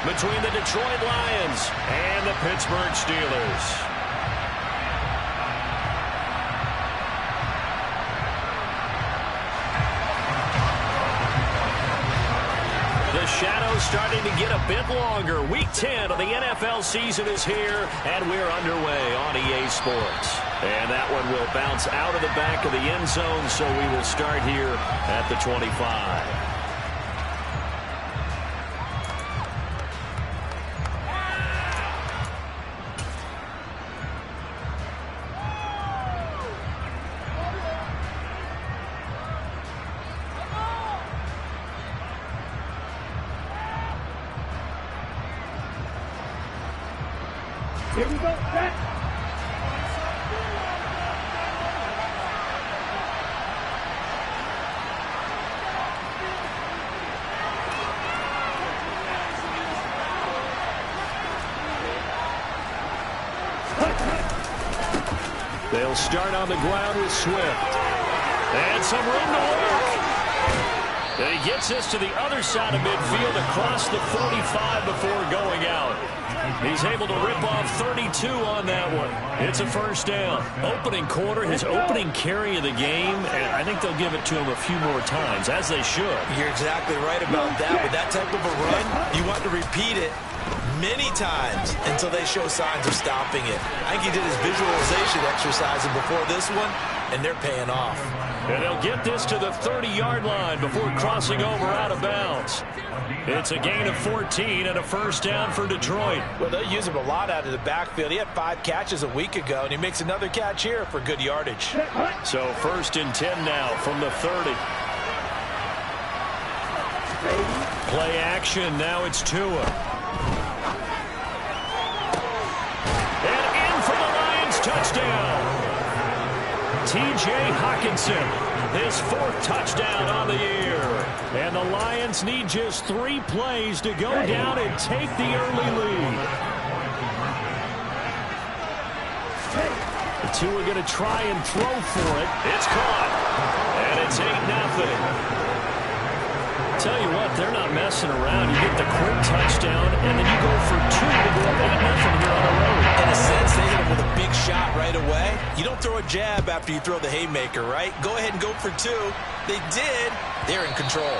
between the Detroit Lions and the Pittsburgh Steelers. The shadow's starting to get a bit longer. Week 10 of the NFL season is here, and we're underway on EA Sports. And that one will bounce out of the back of the end zone, so we will start here at the 25. Here we go, set. They'll start on the ground with Swift. And some room to work. And he gets this to the other side of midfield across the 45 before going out. He's able to rip off 32 on that one. It's a first down. Opening quarter, his opening carry of the game, and I think they'll give it to him a few more times, as they should. You're exactly right about that. With that type of a run, you want to repeat it many times until they show signs of stopping it. I think he did his visualization exercise before this one, and they're paying off. And they'll get this to the 30-yard line before crossing over out of bounds. It's a gain of 14 and a first down for Detroit. Well, they'll use him a lot out of the backfield. He had 5 catches a week ago, and he makes another catch here for good yardage. So first and 10 now from the 30. Play action. Now it's Tua. And in for the Lions touchdown. T.J. Hockenson, his 4th touchdown on the year. And the Lions need just 3 plays to go down and take the early lead. The two are going to try and throw for it. It's caught. And it's 8-0. Tell you what, they're not messing around. You get the quick touchdown, and then you go for 2 to go up 8-0 here on the road. In a sense, they hit him with a big shot right away. You don't throw a jab after you throw the haymaker, right? Go ahead and go for 2. They did. They're in control.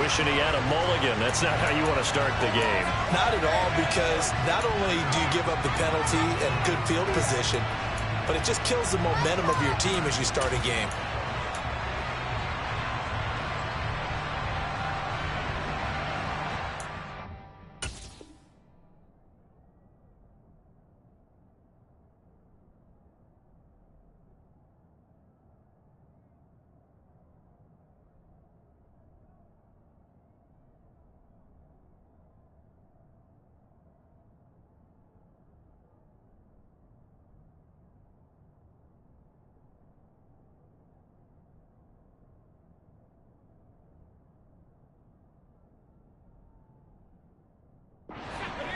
Wishing he had a mulligan. That's not how you want to start the game. Not at all, because not only do you give up the penalty and good field position, but it just kills the momentum of your team as you start a game.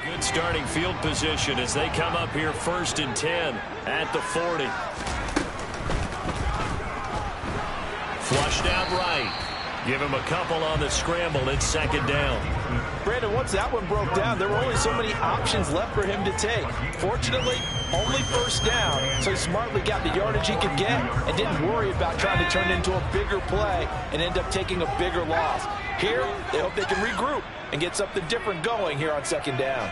Good starting field position as they come up here first and 10 at the 40. Flushed out right. Give him a couple on the scramble. It's second down. Brandon, once that one broke down, there were only so many options left for him to take. Fortunately, only first down, so he smartly got the yardage he could get and didn't worry about trying to turn it into a bigger play and end up taking a bigger loss. Here, they hope they can regroup and get something different going here on second down.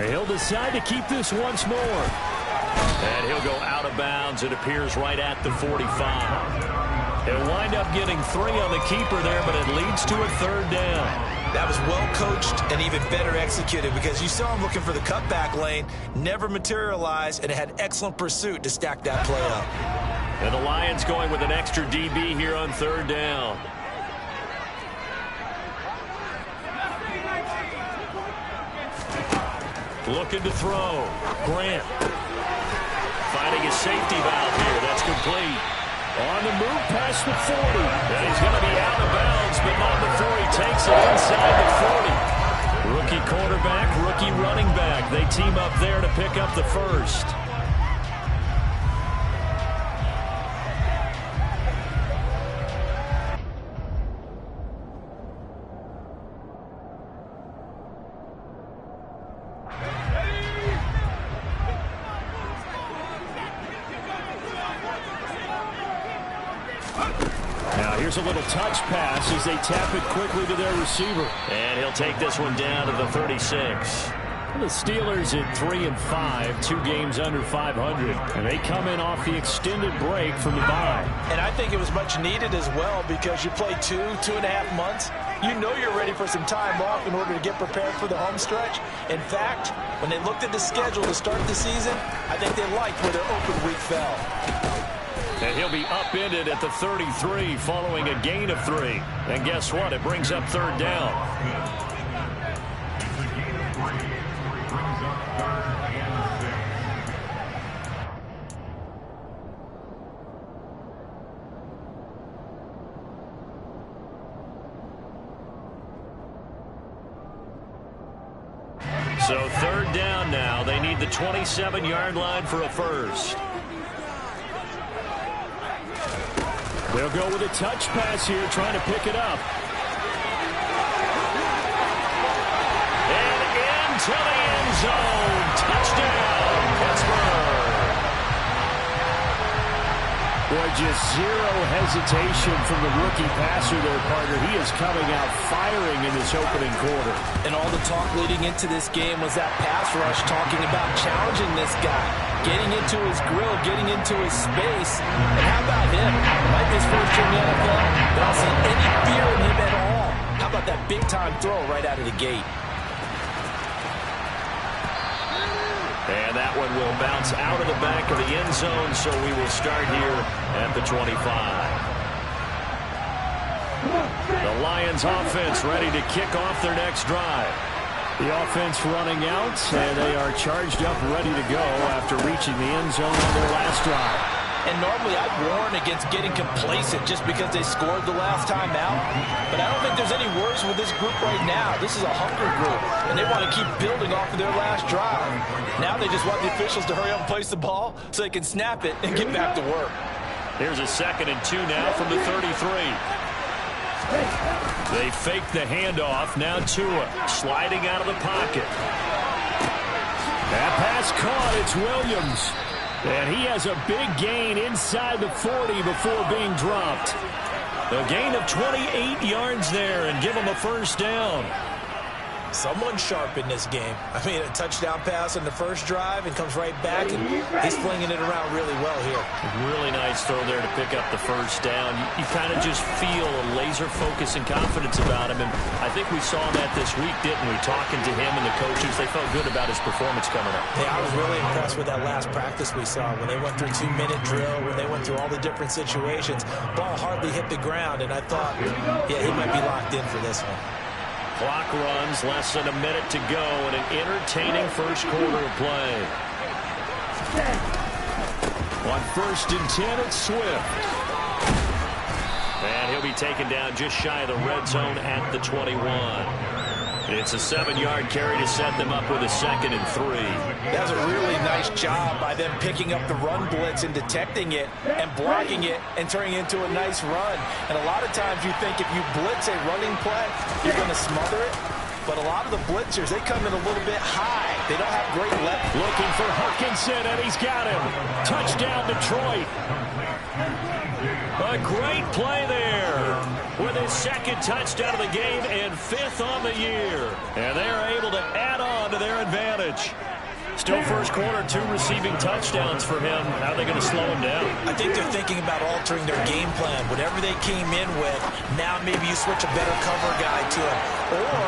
He'll decide to keep this once more. And he'll go out of bounds. It appears right at the 45. He'll wind up getting 3 on the keeper there, but it leads to a third down. That was well coached and even better executed because you saw him looking for the cutback lane, never materialized, and it had excellent pursuit to stack that play up. And the Lions going with an extra DB here on third down. Looking to throw. Grant. Finding a safety valve here. That's complete. On the move past the 40. And he's going to be out of bounds, but not before he takes it inside the 40. Rookie quarterback, rookie running back. They team up there to pick up the first. Here's a little touch pass as they tap it quickly to their receiver. And he'll take this one down to the 36. The Steelers at 3-5, 2 games under 500. And they come in off the extended break from the bye. And I think it was much needed as well because you play 2.5 months. You know you're ready for some time off in order to get prepared for the home stretch. In fact, when they looked at the schedule to start the season, I think they liked where their open week fell. And he'll be upended at the 33 following a gain of 3. And guess what? It brings up third down. So third down now. They need the 27-yard line for a first. They'll go with a touch pass here, trying to pick it up. And into the end zone. Touchdown, Pittsburgh. Boy, just zero hesitation from the rookie passer there, partner. He is coming out firing in this opening quarter. And all the talk leading into this game was that pass rush talking about challenging this guy, getting into his grill, getting into his space. And how about him? Might be his first year in the NFL, but I don't see any fear in him at all. How about that big-time throw right out of the gate? And that one will bounce out of the back of the end zone, so we will start here at the 25. The Lions offense ready to kick off their next drive. The offense running out, and they are charged up, ready to go after reaching the end zone on their last drive. And normally I'd warn against getting complacent just because they scored the last time out. But I don't think there's any worries with this group right now. This is a hunger group, and they want to keep building off of their last drive. Now they just want the officials to hurry up and place the ball so they can snap it and get back to work. Here's a 2nd and 2 now from the 33. They fake the handoff. Now Tua sliding out of the pocket. That pass caught. It's Williams. And he has a big gain inside the 40 before being dropped. A gain of 28 yards there and give him a first down. Someone sharp in this game. I mean, a touchdown pass on the first drive and comes right back, and he's flinging it around really well here. Really nice throw there to pick up the first down. You kind of just feel a laser focus and confidence about him, and I think we saw that this week, didn't we? Talking to him and the coaches, they felt good about his performance coming up. Yeah, I was really impressed with that last practice we saw when they went through 2-minute drill, when they went through all the different situations. Ball hardly hit the ground, and I thought, yeah, he might be locked in for this one. Clock runs, less than a minute to go, and an entertaining first quarter of play. On 1st and 10, it's Swift. And he'll be taken down just shy of the red zone at the 21. It's a 7-yard carry to set them up with a 2nd and 3. That was a really nice job by them picking up the run blitz and detecting it and blocking it and turning it into a nice run. And a lot of times you think if you blitz a running play, you're going to smother it. But a lot of the blitzers, they come in a little bit high. They don't have great left. Looking for Hutchinson, and he's got him. Touchdown, Detroit. A great play there with his 2nd touchdown of the game and 5th on the year. And they're able to add on to their advantage. Still first quarter, 2 receiving touchdowns for him. How are they going to slow him down? I think they're thinking about altering their game plan. Whatever they came in with, now maybe you switch a better cover guy to him. Or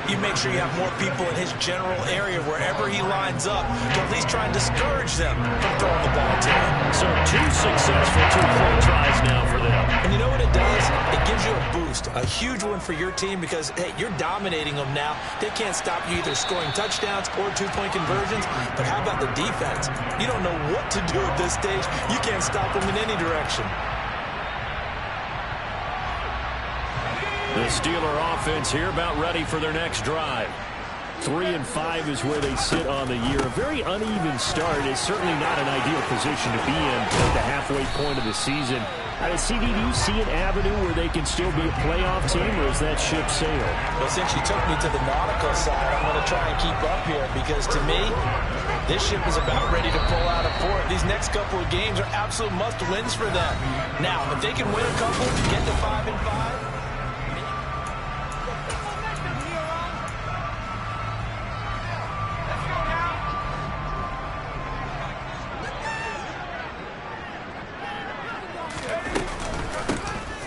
you make sure you have more people in his general area wherever he lines up to at least try and discourage them from throwing the ball to him. So 2 successful 2-point tries now for them. And you know what it does? It gives you a boost, a huge one for your team because, hey, you're dominating them now. They can't stop you either scoring touchdowns or 2-point conversions. But how about the defense? You don't know what to do at this stage. You can't stop them in any direction. The Steeler offense here about ready for their next drive. 3-5 is where they sit on the year. A very uneven start is certainly not an ideal position to be in at the halfway point of the season. CD, do you see an avenue where they can still be a playoff team, or is that ship sailed? Well, since you took me to the nautical side, I'm going to try and keep up here because, to me, this ship is about ready to pull out of port. These next couple of games are absolute must-wins for them. Now, if they can win a couple, get to 5-5.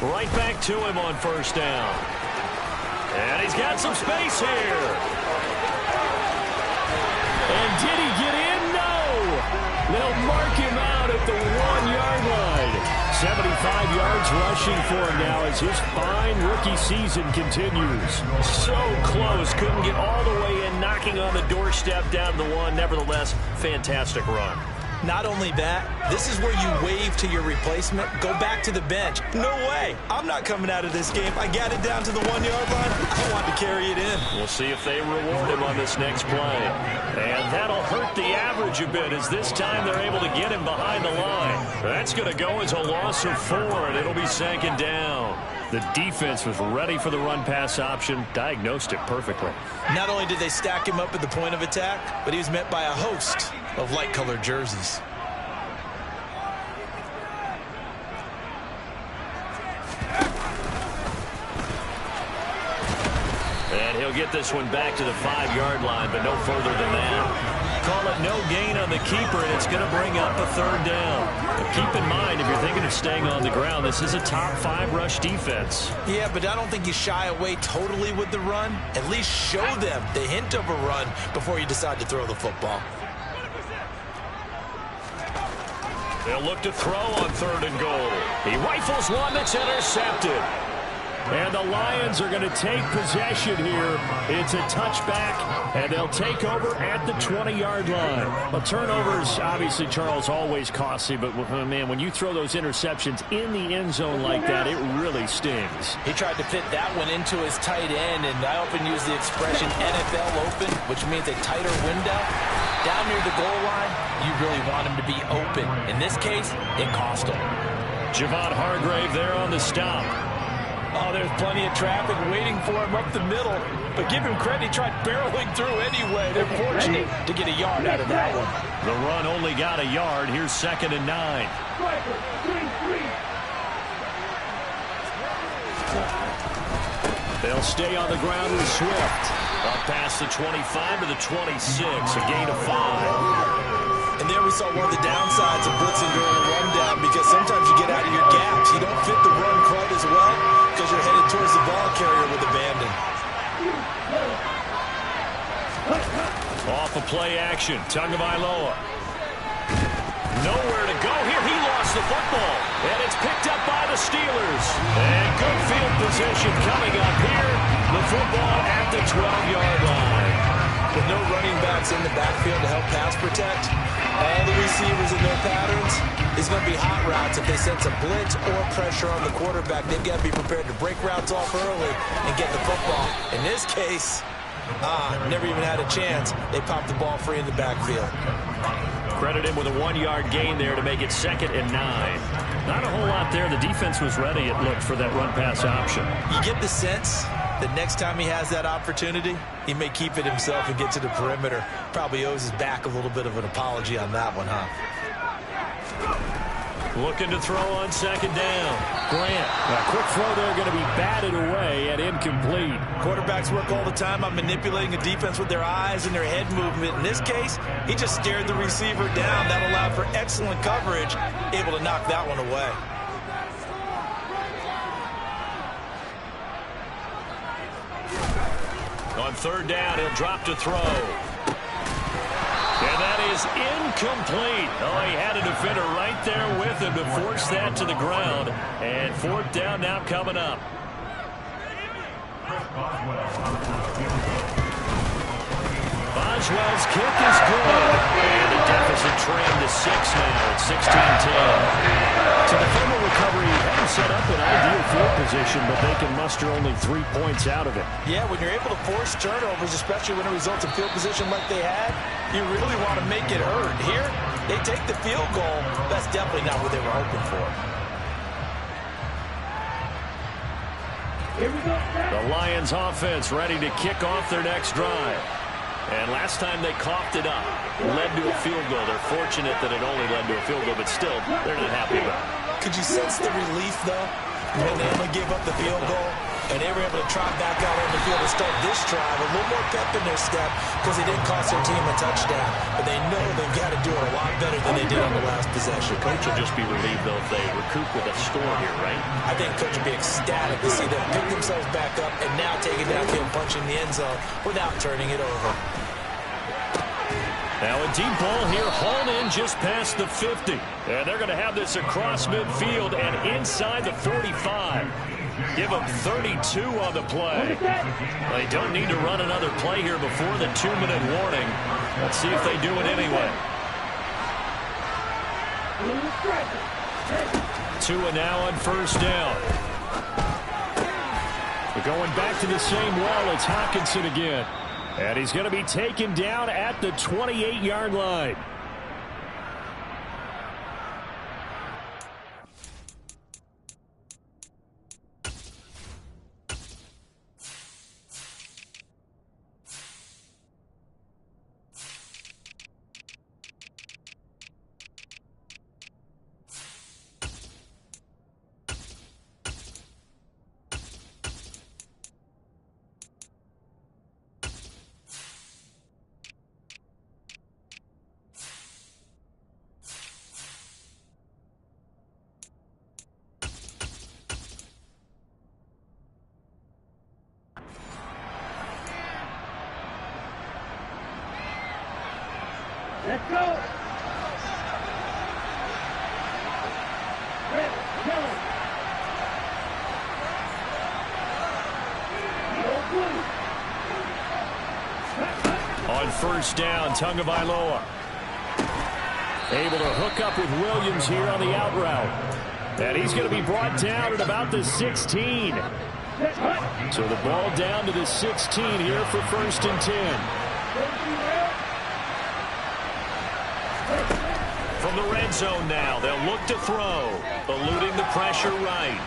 Right back to him on first down. And he's got some space here. And did he get in? No. They'll mark him out at the 1-yard line. 75 yards rushing for him now as his fine rookie season continues. So close. Couldn't get all the way in, knocking on the doorstep down to the 1. Nevertheless, fantastic run. Not only that, this is where you wave to your replacement. Go back to the bench. No way. I'm not coming out of this game. I got it down to the 1-yard line. I want to carry it in. We'll see if they reward him on this next play. And that'll hurt the average a bit as this time they're able to get him behind the line. That's going to go as a loss of 4, and it'll be 2nd down. The defense was ready for the run-pass option, diagnosed it perfectly. Not only did they stack him up at the point of attack, but he was met by a host of light-colored jerseys. And he'll get this one back to the 5-yard line, but no further than that. Call it no gain on the keeper, and it's going to bring up a 3rd down. But keep in mind, if you're thinking of staying on the ground, this is a top 5 rush defense. Yeah, but I don't think you shy away totally with the run. At least show them the hint of a run before you decide to throw the football. They'll look to throw on 3rd and goal. He rifles one that's intercepted. And the Lions are going to take possession here. It's a touchback, and they'll take over at the 20-yard line. Well, turnovers, obviously, Charles, always costly, but, man, when you throw those interceptions in the end zone like that, it really stings. He tried to fit that one into his tight end, and I often use the expression NFL open, which means a tighter window. Down near the goal line, you really want him to be open. In this case, it cost him. Javon Hargrave there on the stop. Oh, there's plenty of traffic waiting for him up the middle. But give him credit, he tried barreling through anyway. They're fortunate to get a yard out of that one. The run only got a yard. Here's 2nd and 9. They'll stay on the ground with Swift. Up past the 25 to the 26, a gain of 5. And there we saw one of the downsides of blitzing during a rundown, because sometimes you get out of your gaps. You don't fit the run quite as well because you're headed towards the ball carrier with abandon. Off of play action, Tagovailoa. Nowhere to go here. He lost the football, and it's picked up by the Steelers. And good field position coming up here. The football at the 12-yard line. With no running backs in the backfield to help pass protect, all the receivers in their patterns is going to be hot routes. If they sense a blitz or pressure on the quarterback, they've got to be prepared to break routes off early and get the football. In this case, never even had a chance. They popped the ball free in the backfield. Credit him with a 1-yard gain there to make it 2nd and 9. Not a whole lot there. The defense was ready, it looked, for that run-pass option. You get the sense that next time he has that opportunity, he may keep it himself and get to the perimeter. Probably owes his back a little bit of an apology on that one, huh? Looking to throw on 2nd down. Grant, a quick throw there, going to be batted away and incomplete. Quarterbacks work all the time on manipulating a defense with their eyes and their head movement. In this case, he just stared the receiver down. That allowed for excellent coverage, able to knock that one away. On 3rd down, he'll drop to throw. And that is incomplete. Oh, he had a defender right there with him to force that to the ground. And 4th down now coming up. Boswell's kick is good. And the deficit trimmed to 6 now. It's 16-10. So the fumble recovery hadn't set up an ideal field position, but they can muster only 3 points out of it. Yeah, when you're able to force turnovers, especially when it results in field position like they had, you really want to make it hurt. Here, they take the field goal. That's definitely not what they were hoping for. The Lions offense ready to kick off their next drive. And last time they coughed it up, led to a field goal. They're fortunate that it only led to a field goal, but still, they're not happy about it. Could you sense the relief, though, when they only gave up the field goal? And they were able to trot back out on the field and start this drive a little more pep in their step because they didn't cost their team a touchdown. But they know they've got to do it a lot better than they did on the last possession. The coach will just be relieved, though, if they recoup with a score here, right? I think coach will be ecstatic to see them pick themselves back up and now take it downfield, punching the end zone without turning it over. Now a deep ball here, hauled in just past the 50. And they're going to have this across midfield and inside the 45. Give them 32 on the play. They don't need to run another play here before the 2-minute warning. Let's see if they do it anyway. Tua now on first down. We're going back to the same wall. It's Hockenson again. And he's going to be taken down at the 28-yard line. Let's go. On first down, Tagovailoa. Able to hook up with Williams here on the out route. And he's going to be brought down at about the 16. So the ball down to the 16 here for 1st and 10. From the red zone now, they'll look to throw. Eluding the pressure right.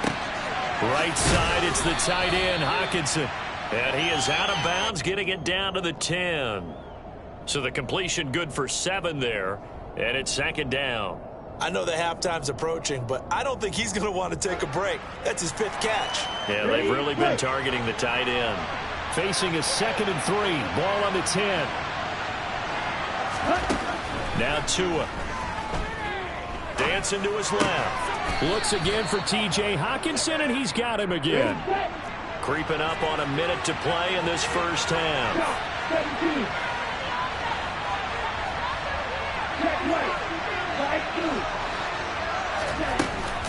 Right side, it's the tight end, Hockenson. And he is out of bounds, getting it down to the 10. So the completion good for 7 there. And it's 2nd down. I know the halftime's approaching, but I don't think he's going to want to take a break. That's his 5th catch. Yeah, they've really been targeting the tight end. Facing a 2nd and 3. Ball on the 10. Now Tua. Dancing to his left. Looks again for T.J. Hockenson, and he's got him again. Creeping up on a minute to play in this first half.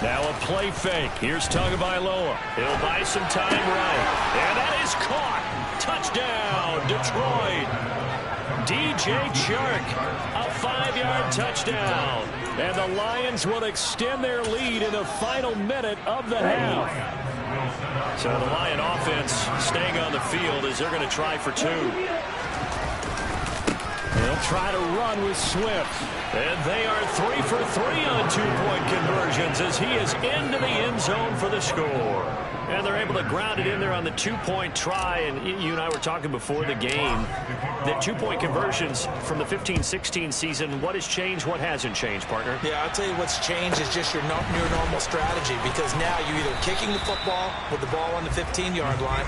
Now a play fake. Here's Tagovailoa. He'll buy some time right. And that is caught. Touchdown, Detroit. DJ Chark, a 5-yard touchdown. And the Lions will extend their lead in the final minute of the half. So the Lion offense staying on the field as they're going to try for 2. They'll try to run with Swift. And they are 3 for 3 on 2-point conversions as he is into the end zone for the score. And they're able to ground it in there on the 2-point try. And you and I were talking before the game that 2-point conversions from the 15-16 season, what has changed, what hasn't changed, partner? Yeah, I'll tell you what's changed is just your normal strategy, because now you're either kicking the football with the ball on the 15-yard line,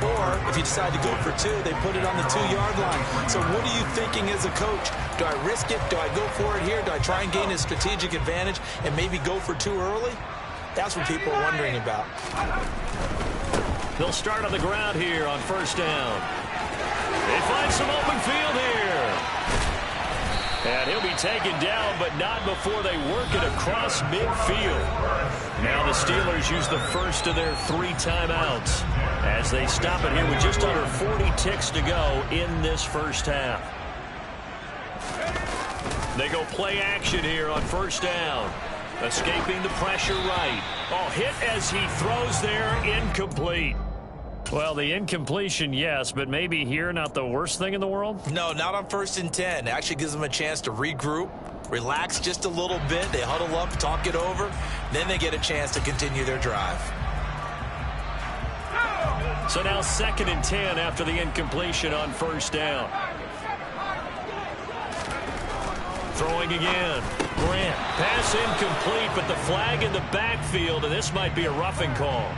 or if you decide to go for 2, they put it on the 2-yard line. So what are you thinking as a coach? Do I risk it? Do I go for it here? Do I try and gain a strategic advantage and maybe go for 2 early? That's what people are wondering about. They'll start on the ground here on first down. They find some open field here. And he'll be taken down, but not before they work it across midfield. Now the Steelers use the first of their 3 timeouts as they stop it here with just under 40 ticks to go in this first half. They go play action here on first down. Escaping the pressure right. Oh, hit as he throws there, incomplete. Well, the incompletion, yes, but maybe here not the worst thing in the world? No, not on 1st and 10. Actually gives them a chance to regroup, relax just a little bit. They huddle up, talk it over. Then they get a chance to continue their drive. So now 2nd and 10 after the incompletion on first down. Throwing again. Grant. Pass incomplete, but the flag in the backfield, and this might be a roughing call.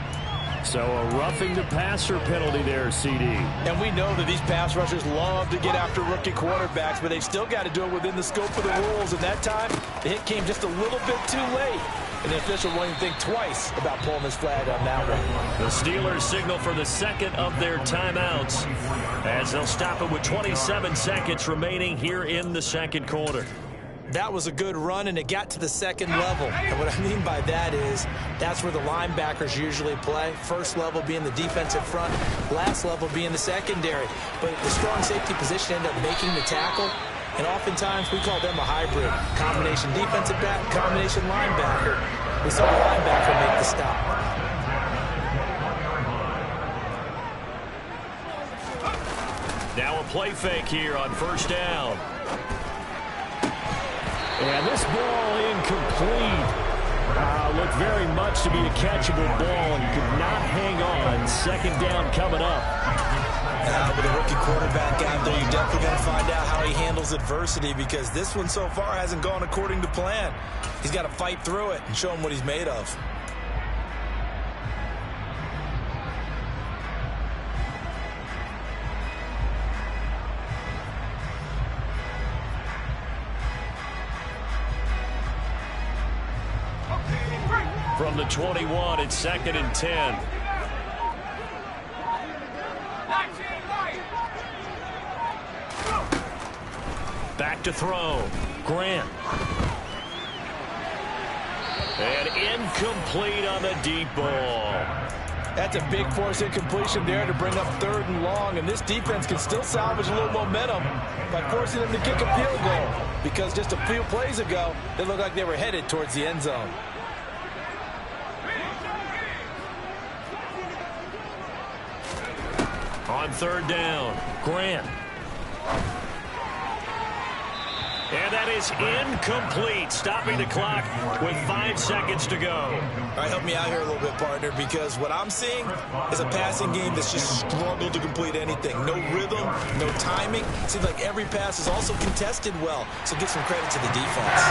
So a roughing the passer penalty there, CD. And we know that these pass rushers love to get after rookie quarterbacks, but they've still got to do it within the scope of the rules. And that time, the hit came just a little bit too late. And the official won't even think twice about pulling his flag on that one. The Steelers signal for the second of their timeouts as they'll stop it with 27 seconds remaining here in the second quarter. That was a good run, and it got to the second level. And what I mean by that is that's where the linebackers usually play. First level being the defensive front, last level being the secondary. But the strong safety position ended up making the tackle, and oftentimes we call them a hybrid. Combination defensive back, combination linebacker. We saw the linebacker make the stop. Now a play fake here on first down. And this ball incomplete. Looked very much to be a catchable ball and could not hang on. 2nd down coming up. With a rookie quarterback out there, you're definitely going to find out how he handles adversity, because this one so far hasn't gone according to plan. He's got to fight through it and show him what he's made of. From the 21, it's 2nd and 10. Back to throw. Grant. And incomplete on the deep ball. That's a big force incompletion there to bring up 3rd and long, and this defense can still salvage a little momentum by forcing them to kick a field goal, because just a few plays ago, they looked like they were headed towards the end zone. On 3rd down, Grant. And that is incomplete, stopping the clock with 5 seconds to go. All right, help me out here a little bit, partner, because what I'm seeing is a passing game that's just struggled to complete anything. No rhythm, no timing. It seems like every pass is also contested well, so give some credit to the defense.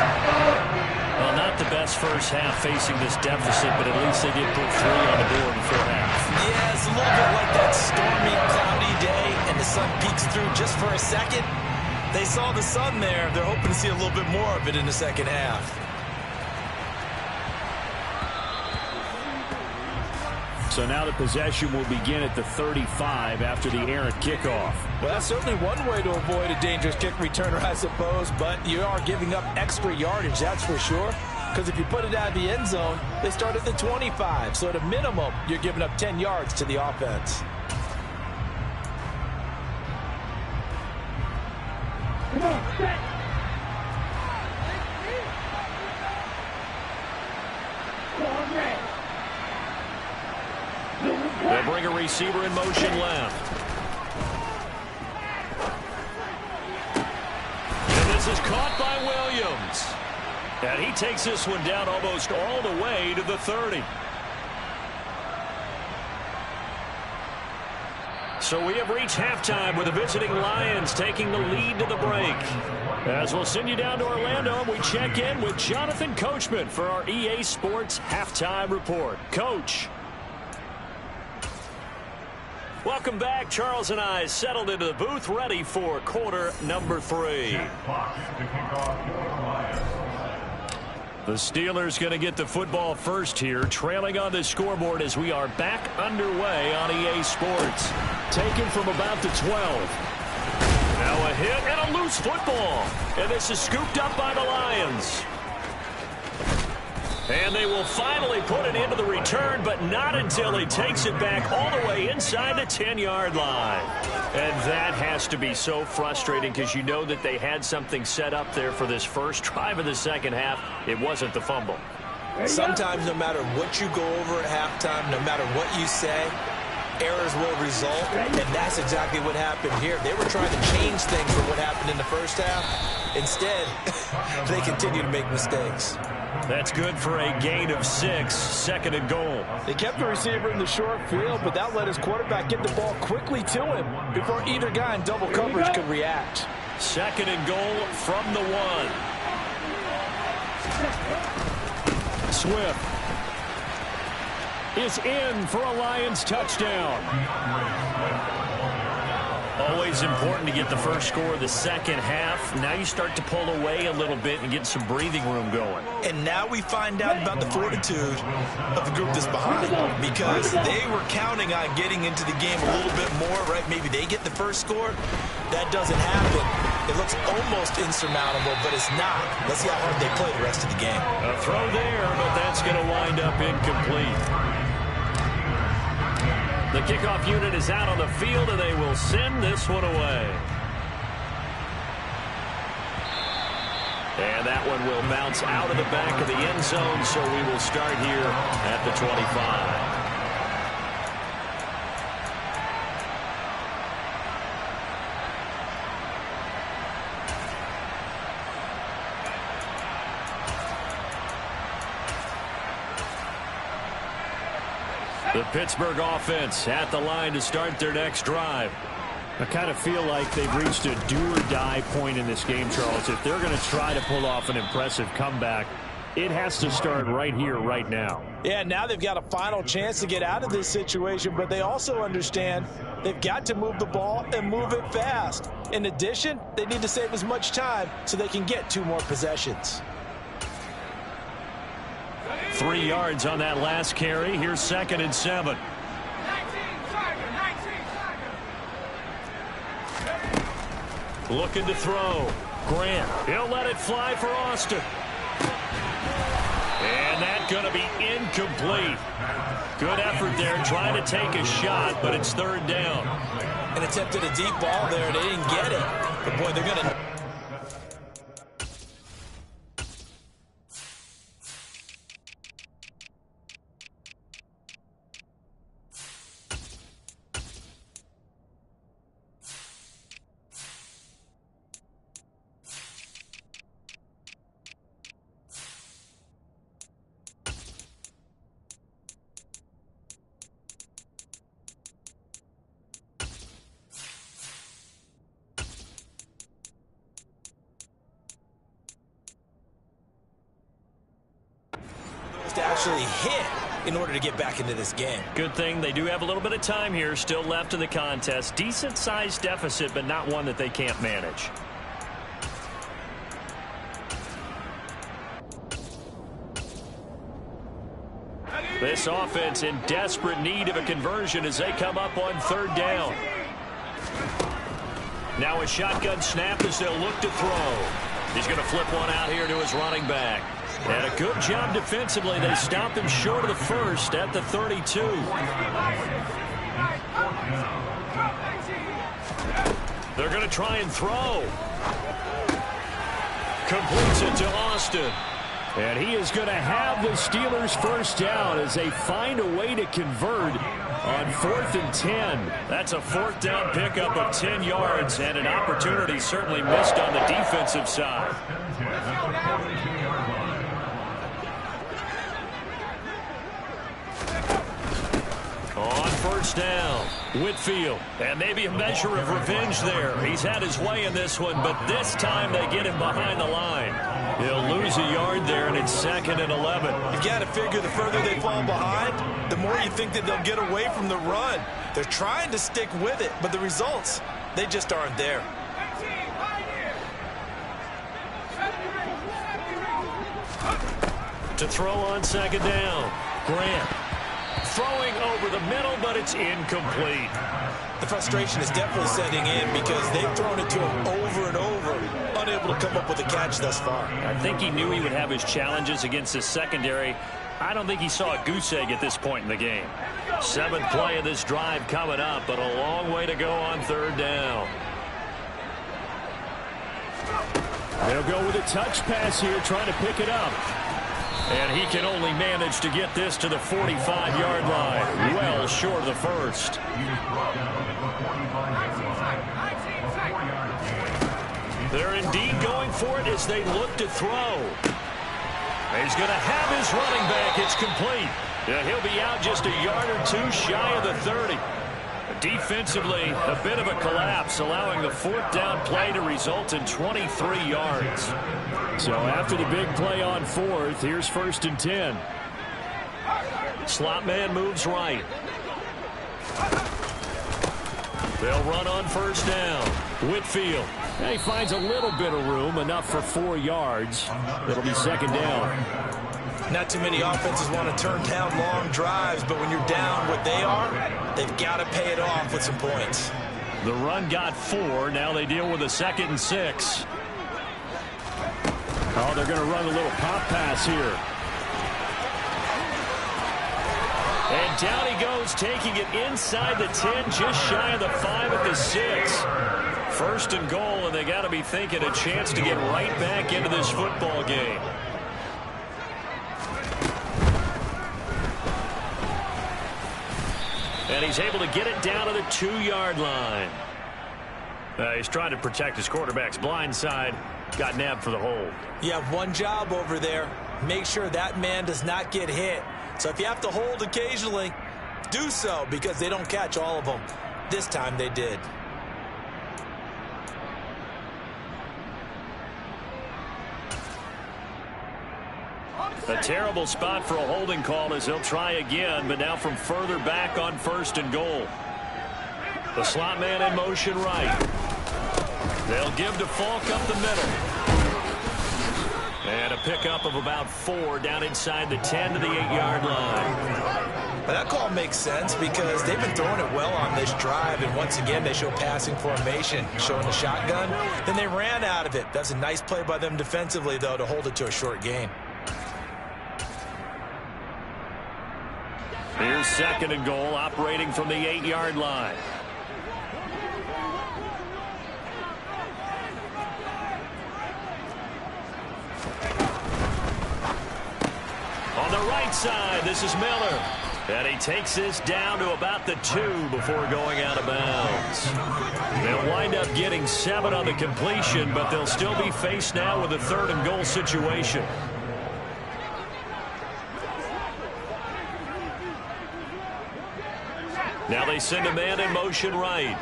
Well, not the best first half facing this deficit, but at least they did put 3 on the board before half. Yeah, it's a little bit like that stormy, cloudy day, and the sun peeks through just for a second. They saw the sun there. They're hoping to see a little bit more of it in the second half. So now the possession will begin at the 35 after the errant kickoff. Well, that's certainly one way to avoid a dangerous kick returner, I suppose, but you are giving up extra yardage, that's for sure. Because if you put it out of the end zone, they start at the 25. So at a minimum, you're giving up 10 yards to the offense. Come on, set. They'll bring a receiver in motion left. And this is caught by Williams. And he takes this one down almost all the way to the 30. So we have reached halftime with the visiting Lions taking the lead to the break. As we'll send you down to Orlando, we check in with Jonathan Coachman for our EA Sports Halftime Report. Coach. Welcome back. Charles and I settled into the booth ready for quarter number 3. The Steelers going to get the football first here, trailing on the scoreboard as we are back underway on EA Sports. Taken from about the 12. Now a hit and a loose football. And this is scooped up by the Lions. And they will finally put it into the return, but not until he takes it back all the way inside the 10-yard line. And that has to be so frustrating because you know that they had something set up there for this first drive of the second half. It wasn't the fumble. Sometimes no matter what you go over at halftime, no matter what you say, errors will result, and that's exactly what happened here. They were trying to change things from what happened in the first half. Instead, they continue to make mistakes. That's good for a gain of 6, second and goal. They kept the receiver in the short field, but that let his quarterback get the ball quickly to him before either guy in double coverage could react. Second and goal from the 1. Swift is in for a Lions touchdown. Always important to get the first score of the second half. Now you start to pull away a little bit and get some breathing room going. And now we find out about the fortitude of the group that's behind, because they were counting on getting into the game a little bit more, right? Maybe they get the first score. That doesn't happen. It looks almost insurmountable, but it's not. Let's see how hard they play the rest of the game. A throw there, but that's going to wind up incomplete. The kickoff unit is out on the field, and they will send this one away. And that one will bounce out of the back of the end zone, so we will start here at the 25. The Pittsburgh offense at the line to start their next drive. I kind of feel like they've reached a do-or-die point in this game, Charles. If they're going to try to pull off an impressive comeback, it has to start right here, right now. Yeah, now they've got a final chance to get out of this situation, but they also understand they've got to move the ball and move it fast. In addition, they need to save as much time so they can get 2 more possessions. 3 yards on that last carry. Here's 2nd and 7. Looking to throw. Grant. He'll let it fly for Austin. And that's going to be incomplete. Good effort there trying to take a shot, but it's 3rd down. And attempted a deep ball there. They didn't get it. But, boy, they're going to... to actually hit in order to get back into this game. Good thing they do have a little bit of time here still left in the contest. Decent-sized deficit, but not one that they can't manage. This offense in desperate need of a conversion as they come up on 3rd down. Now a shotgun snap as they'll look to throw. He's going to flip one out here to his running back. And a good job defensively. They stop him short of the first at the 32. They're going to try and throw. Completes it to Austin. And he is going to have the Steelers first down as they find a way to convert on 4th and 10. That's a 4th down pickup of 10 yards and an opportunity certainly missed on the defensive side. On 1st down, Whitfield. And maybe a measure of revenge there. He's had his way in this one, but this time they get him behind the line. He'll lose a yard there, and it's 2nd and 11. You've got to figure the further they fall behind, the more you think that they'll get away from the run. They're trying to stick with it, but the results, they just aren't there. To throw on 2nd down, Grant. Throwing over the middle, but it's incomplete. The frustration is definitely setting in because they've thrown it to him over and over, unable able to come up with a catch thus far. I think he knew he would have his challenges against his secondary. I don't think he saw a goose egg at this point in the game. 7th play of this drive coming up, but a long way to go on 3rd down. They'll go with a touch pass here, trying to pick it up. And he can only manage to get this to the 45-yard line, well short of the first. They're indeed going for it as they look to throw. He's going to have his running back. It's complete. Yeah, he'll be out just a yard or two shy of the 30. Defensively, a bit of a collapse, allowing the 4th down play to result in 23 yards. So after the big play on 4th, here's 1st and 10. Slot man moves right. They'll run on 1st down. Whitfield. And he finds a little bit of room, enough for 4 yards. It'll be 2nd down. Not too many offenses want to turn down long drives, but when you're down what they are, they've got to pay it off with some points. The run got 4. Now they deal with a 2nd and 6. Oh, they're going to run a little pop pass here. And down he goes, taking it inside the 10, just shy of the 5 at the 6. 1st and goal, and they got to be thinking a chance to get right back into this football game. And he's able to get it down to the 2-yard line. He's trying to protect his quarterback's blind side. Got nabbed for the hold. You have one job over there. Make sure that man does not get hit. So if you have to hold occasionally, do so, because they don't catch all of them. This time they did. A terrible spot for a holding call as he'll try again, but now from further back on 1st and goal. The slot man in motion right. They'll give to Falk up the middle. And a pickup of about 4 down inside the 10 to the 8-yard line. But that call makes sense because they've been throwing it well on this drive, and once again they show passing formation, showing the shotgun. Then they ran out of it. That's a nice play by them defensively, though, to hold it to a short gain. Here's 2nd and goal, operating from the 8-yard line. On the right side, this is Miller. And he takes this down to about the 2 before going out of bounds. They'll wind up getting 7 on the completion, but they'll still be faced now with a 3rd and goal situation. Now they send a man in motion right.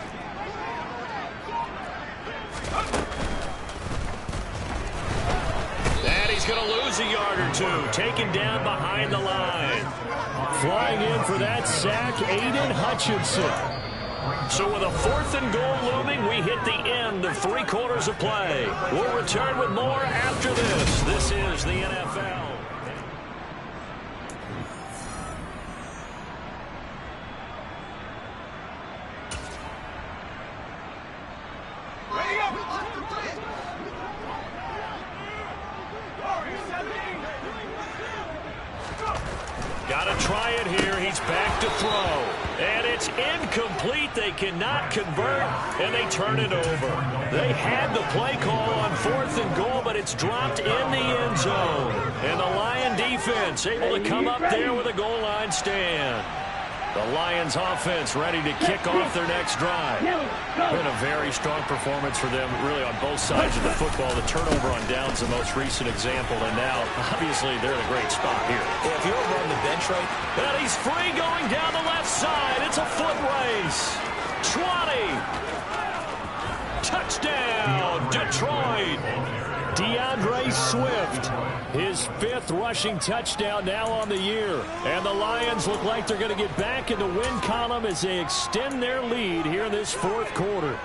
And he's going to lose a yard or 2. Taken down behind the line. Flying in for that sack, Aiden Hutchinson. So with a 4th and goal looming, we hit the end of 3 quarters of play. We'll return with more after this. This is the NFL. Got to try it here. He's back to throw. And it's incomplete. They cannot convert, and they turn it over. They had the play call on 4th and goal, but it's dropped in the end zone. And the Lion defense able to come up there with a goal line stand. The Lions offense ready to kick off their next drive. Been a very strong performance for them, really, on both sides of the football. The turnover on downs the most recent example, and now, obviously, they're in a great spot here. Yeah, if you're over on the bench right, and he's free going down the left side. It's a foot race. 20. Touchdown, Detroit. DeAndre Swift, his 5th rushing touchdown now on the year. And the Lions look like they're going to get back in the win column as they extend their lead here in this 4th quarter.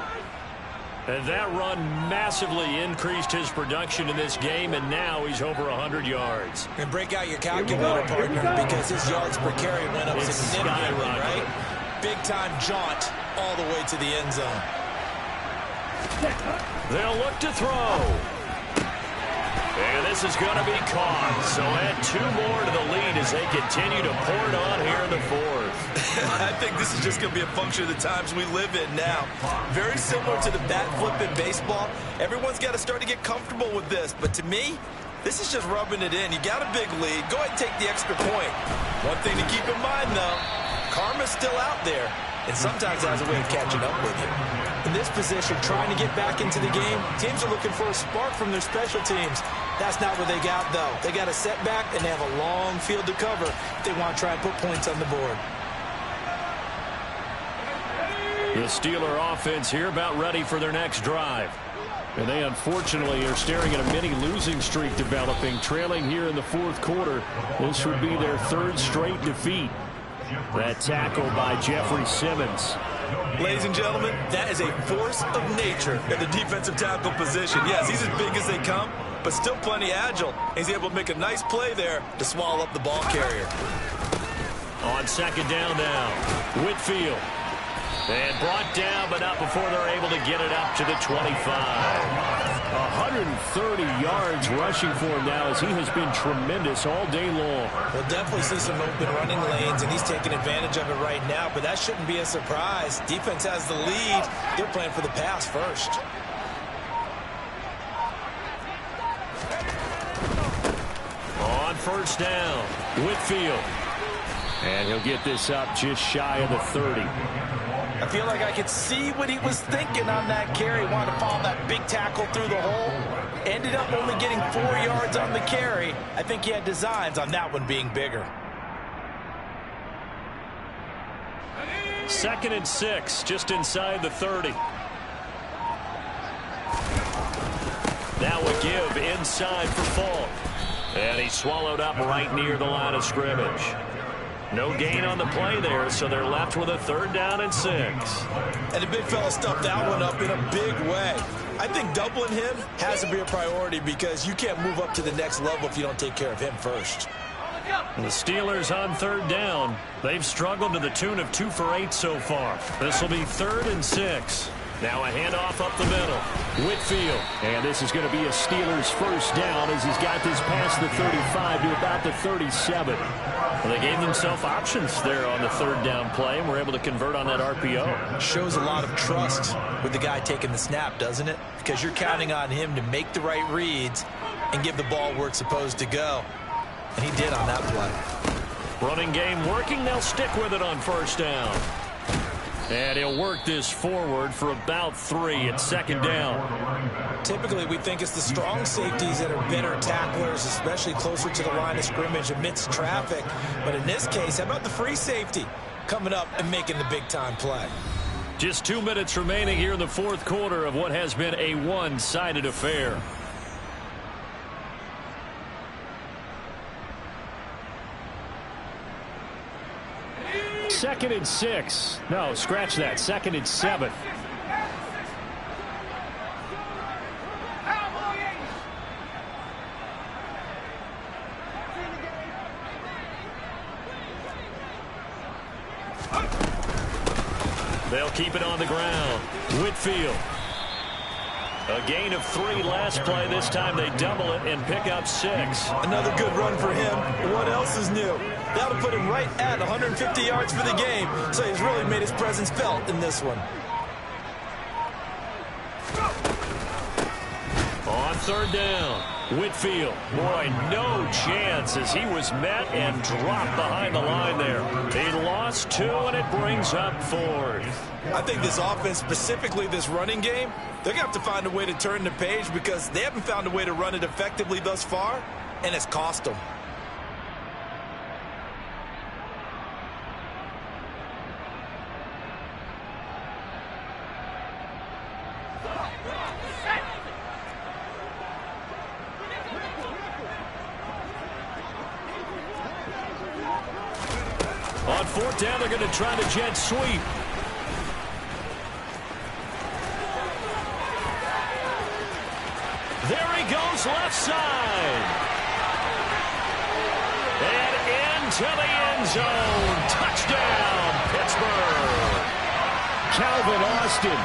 And that run massively increased his production in this game, and now he's over 100 yards. And break out your calculator, partner, because his yards per carry went up significantly, right? Big-time jaunt all the way to the end zone. They'll look to throw. this is going to be caught. So add 2 more to the lead as they continue to pour it on here in the fourth. I think this is just going to be a function of the times we live in now. Very similar to the bat flip in baseball. Everyone's got to start to get comfortable with this. But to me, this is just rubbing it in. You got a big lead. Go ahead and take the extra point. One thing to keep in mind, though, karma's still out there, and sometimes has a way of catching up with you. In this position, trying to get back into the game, teams are looking for a spark from their special teams. That's not what they got, though. They got a setback, and they have a long field to cover if they want to try and put points on the board. The Steeler offense here about ready for their next drive. And they unfortunately are staring at a mini losing streak developing, trailing here in the fourth quarter. This would be their 3rd straight defeat. That tackle by Jeffrey Simmons. Ladies and gentlemen, that is a force of nature at the defensive tackle position. Yes, he's as big as they come, but still plenty agile. He's able to make a nice play there to swallow up the ball carrier. On second down now, Whitfield. And brought down, but not before they're able to get it up to the 25. 130 yards rushing for him now as he has been tremendous all day long. We'll definitely see some open running lanes, and he's taking advantage of it right now, but that shouldn't be a surprise. Defense has the lead. They're playing for the pass first. On first down, Whitfield. And he'll get this up just shy of the 30. I feel like I could see what he was thinking on that carry. Wanted to follow that big tackle through the hole. Ended up only getting 4 yards on the carry. I think he had designs on that one being bigger. 2nd and 6, just inside the 30. That would give inside for Falk. And he's swallowed up right near the line of scrimmage. No gain on the play there, so they're left with a 3rd down and 6. And the big fella stuffed that one up in a big way. I think doubling him has to be a priority because you can't move up to the next level if you don't take care of him first. And the Steelers on 3rd down. They've struggled to the tune of 2 for 8 so far. This will be 3rd and 6. Now a handoff up the middle. Whitfield. And this is going to be a Steelers 1st down as he's got this past the 35 to about the 37. Well, they gave themselves options there on the 3rd down play and were able to convert on that RPO. Shows a lot of trust with the guy taking the snap, doesn't it? Because you're counting on him to make the right reads and give the ball where it's supposed to go. And he did on that play. Running game working. They'll stick with it on 1st down. And he'll work this forward for about 3 at 2nd down. Typically, we think it's the strong safeties that are better tacklers, especially closer to the line of scrimmage amidst traffic. But in this case, how about the free safety coming up and making the big-time play? Just 2 minutes remaining here in the fourth quarter of what has been a one-sided affair. Second and 6. No, scratch that. 2nd and 7. They'll keep it on the ground. Whitfield. A gain of 3 last play. This time they double it and pick up 6. Another good run for him. What else is new? That'll put him right at 150 yards for the game. So he's really made his presence felt in this one. On 3rd down, Whitfield. Boy, no chance as he was met and dropped behind the line there. He lost 2, and it brings up 4th. I think this offense, specifically this running game, they're going to have to find a way to turn the page because they haven't found a way to run it effectively thus far, and it's cost them. On 4th down, they're going to try the jet sweep. There he goes, left side. And into the end zone. Touchdown, Pittsburgh. Calvin Austin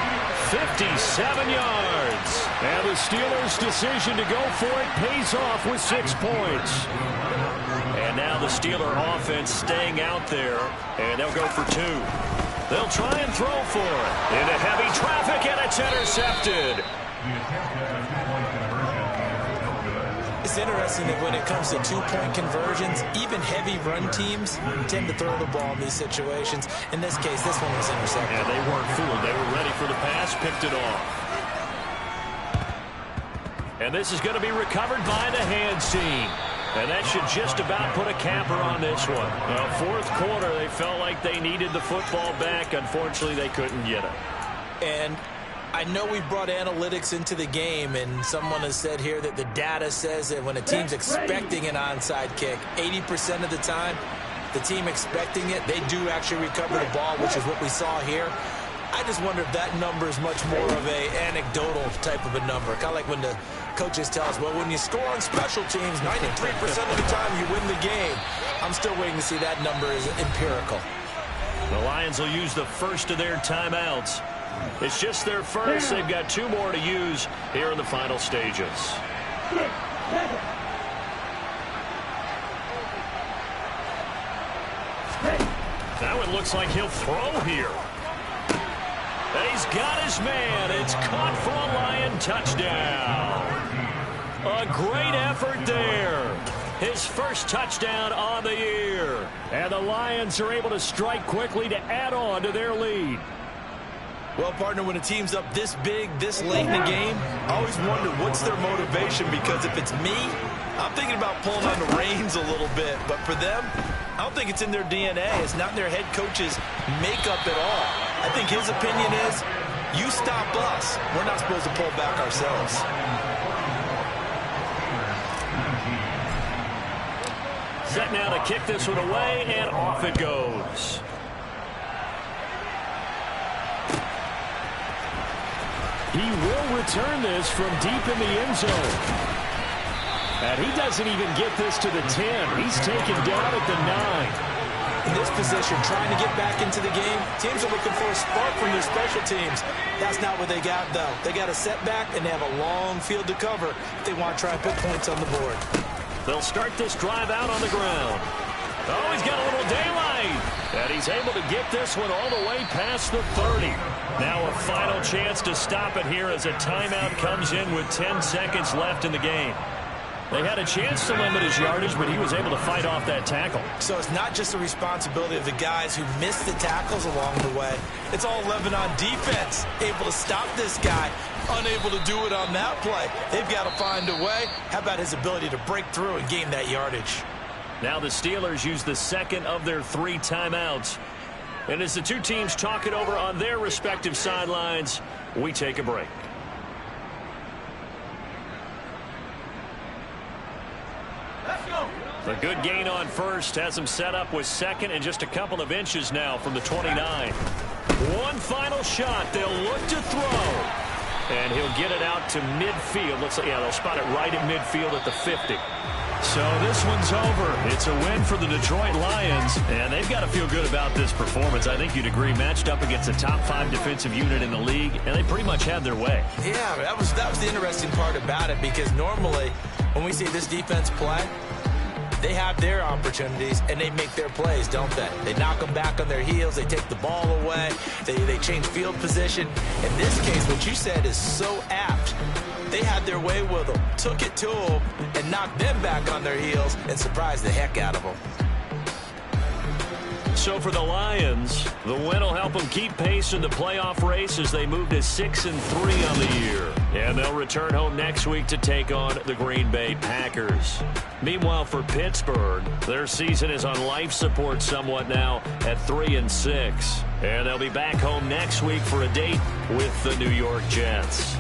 57 yards. And the Steelers' decision to go for it pays off with 6 points. And now the Steeler offense staying out there, and they'll go for 2. They'll try and throw for it. Into heavy traffic, and it's intercepted. It's interesting that when it comes to two-point conversions, even heavy run teams tend to throw the ball in these situations. In this case, this one was intercepted. And they weren't fooled. They were ready for the pass, picked it off. And this is going to be recovered by the hands team. And that should just about put a capper on this one. Fourth quarter, they felt like they needed the football back. Unfortunately, they couldn't get it. And I know we brought analytics into the game, and someone has said here that the data says that when a team's expecting an onside kick, 80% of the time, the team expecting it, they do actually recover the ball, which is what we saw here. I just wonder if that number is much more of a anecdotal type of a number. Kind of like when the coaches tell us, well, when you score on special teams, 93% of the time you win the game. I'm still waiting to see that number is empirical. The Lions will use the first of their timeouts. It's just their first. They've got 2 more to use here in the final stages. That one looks like he'll throw here. And he's got his man. It's caught for a Lion touchdown. A great effort there. His first touchdown on the year. And the Lions are able to strike quickly to add on to their lead. Well, partner, when a team's up this big, this late in the game, I always wonder what's their motivation, because if it's me, I'm thinking about pulling on the reins a little bit. But for them, I don't think it's in their DNA. It's not in their head coach's makeup at all. I think his opinion is, you stop us. We're not supposed to pull back ourselves. Set now to kick this one away, and off it goes. He will return this from deep in the end zone. And he doesn't even get this to the 10. He's taken down at the 9. In this position, trying to get back into the game, teams are looking for a spark from their special teams. That's not what they got, though. They got a setback, and they have a long field to cover if they want to try and put points on the board. They'll start this drive out on the ground. Oh, he's got a little daylight. And he's able to get this one all the way past the 30. Now a final chance to stop it here as a timeout comes in with 10 seconds left in the game. They had a chance to limit his yardage, but he was able to fight off that tackle. So it's not just the responsibility of the guys who missed the tackles along the way. It's all 11 on defense, able to stop this guy, unable to do it on that play. They've got to find a way. How about his ability to break through and gain that yardage? Now the Steelers use the second of their 3 timeouts. And as the 2 teams talk it over on their respective sidelines, we take a break. A good gain on first has him set up with second and just a couple of inches now from the 29. One final shot. They'll look to throw. And he'll get it out to midfield. Looks like, yeah, they'll spot it right at midfield at the 50. So this one's over. It's a win for the Detroit Lions, and they've got to feel good about this performance. I think you'd agree, matched up against a top 5 defensive unit in the league, and they pretty much had their way. Yeah, that was the interesting part about it, because normally when we see this defense play, they have their opportunities, and they make their plays, don't they? They knock them back on their heels. They take the ball away. They change field position. In this case, what you said is so apt. They had their way with them, took it to them, and knocked them back on their heels and surprised the heck out of them. So for the Lions, the win will help them keep pace in the playoff race as they move to 6-3 on the year. And they'll return home next week to take on the Green Bay Packers. Meanwhile, for Pittsburgh, their season is on life support somewhat now at 3-6. And they'll be back home next week for a date with the New York Jets.